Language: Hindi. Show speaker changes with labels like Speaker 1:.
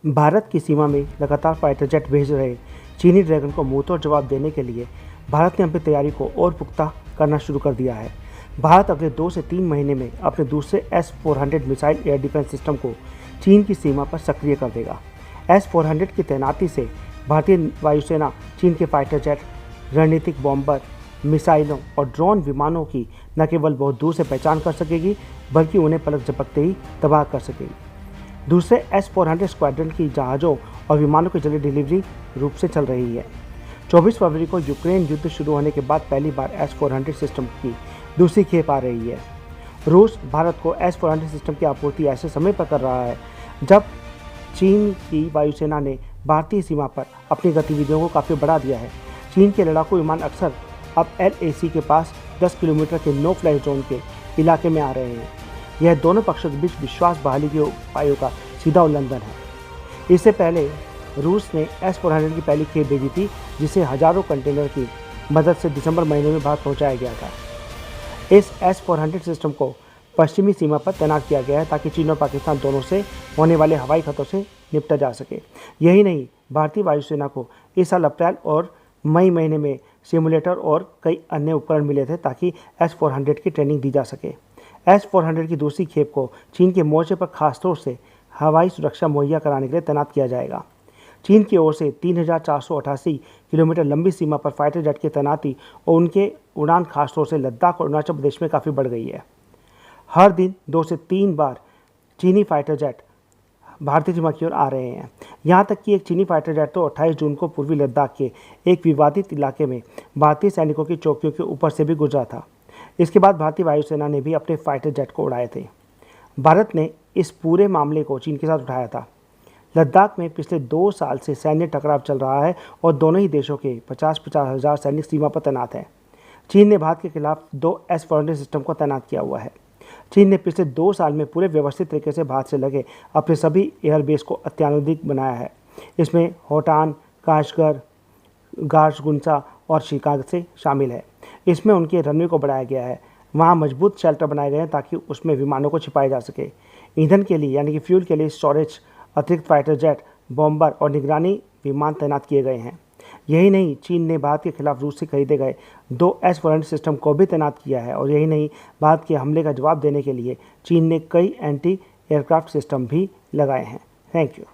Speaker 1: भारत की सीमा में लगातार फाइटर जेट भेज रहे चीनी ड्रैगन को मुंहतोड़ जवाब देने के लिए भारत ने अपनी तैयारी को और पुख्ता करना शुरू कर दिया है। भारत अगले 2 से 3 महीने में अपने दूसरे S-400 missile air defence system को चीन की सीमा पर सक्रिय कर देगा। S-400 की तैनाती से भारतीय वायुसेना चीन के फाइटर जेट, रणनीतिक बॉम्बर, मिसाइलों और ड्रोन विमानों की न केवल बहुत दूर से पहचान कर सकेगी, बल्कि उन्हें पलक झपकते ही तबाह कर सकेगी। दूसरे S-400 स्क्वाड्रन की जहाज़ों और विमानों की जल्दी डिलीवरी रूप से चल रही है। 24 फरवरी को यूक्रेन युद्ध शुरू होने के बाद पहली बार S-400 सिस्टम की दूसरी खेप आ रही है। रूस भारत को S-400 सिस्टम की आपूर्ति ऐसे समय पर कर रहा है जब चीन की वायुसेना ने भारतीय सीमा पर अपनी गतिविधियों को काफ़ी बढ़ा दिया है। चीन के लड़ाकू विमान अक्सर अब LAC के पास 10 किलोमीटर के नो फ्लाई जोन के इलाके में आ रहे हैं। यह दोनों पक्षों के बीच विश्वास बहाली के उपायों का सीधा उल्लंघन है। इससे पहले रूस ने S-400 की पहली खेप भेजी थी, जिसे हजारों कंटेनर की मदद से दिसंबर महीने में भारत पहुंचाया गया था। इस S-400 सिस्टम को पश्चिमी सीमा पर तैनात किया गया है ताकि चीन और पाकिस्तान दोनों से होने वाले हवाई खतरों से निपटा जा सके। यही नहीं, भारतीय वायुसेना को इस साल अप्रैल और मई महीने में सिमुलेटर और कई अन्य उपकरण मिले थे ताकि S-400 की ट्रेनिंग दी जा सके। S-400 की दूसरी खेप को चीन के मोर्चे पर खासतौर से हवाई सुरक्षा मुहैया कराने के लिए तैनात किया जाएगा। चीन की ओर से 3,488 किलोमीटर लंबी सीमा पर फाइटर जेट की तैनाती और उनके उड़ान खासतौर से लद्दाख और अरुणाचल प्रदेश में काफ़ी बढ़ गई है। हर दिन 2 से 3 बार चीनी फाइटर जेट भारतीय सीमा की ओर आ रहे हैं। यहाँ तक कि एक चीनी फाइटर जेट तो 28 जून को पूर्वी लद्दाख के एक विवादित इलाके में भारतीय सैनिकों की चौकियों के ऊपर से भी गुजरा था। इसके बाद भारतीय वायुसेना ने भी अपने फाइटर जेट को उड़ाए थे। भारत ने इस पूरे मामले को चीन के साथ उठाया था। लद्दाख में पिछले 2 साल से सैन्य टकराव चल रहा है और दोनों ही देशों के 50-50 हज़ार सैनिक सीमा पर तैनात हैं। चीन ने भारत के खिलाफ 2 S-400 सिस्टम को तैनात किया हुआ है। चीन ने पिछले 2 साल में पूरे व्यवस्थित तरीके से भारत से लगे अपने सभी एयरबेस को अत्याधुनिक बनाया है। इसमें होटान, काशगर, गार्सगुंसा और शिकागो से शामिल है। इसमें उनके रनवे को बढ़ाया गया है। वहाँ मजबूत शेल्टर बनाए गए हैं ताकि उसमें विमानों को छिपाया जा सके। ईंधन के लिए यानी कि फ्यूल के लिए स्टोरेज, अतिरिक्त फाइटर जेट, बॉम्बर और निगरानी विमान तैनात किए गए हैं। यही नहीं, चीन ने भारत के खिलाफ रूस से खरीदे गए 2 S-400 सिस्टम को भी तैनात किया है। और यही नहीं, भारत के हमले का जवाब देने के लिए चीन ने कई एंटी एयरक्राफ्ट सिस्टम भी लगाए हैं। Thank you.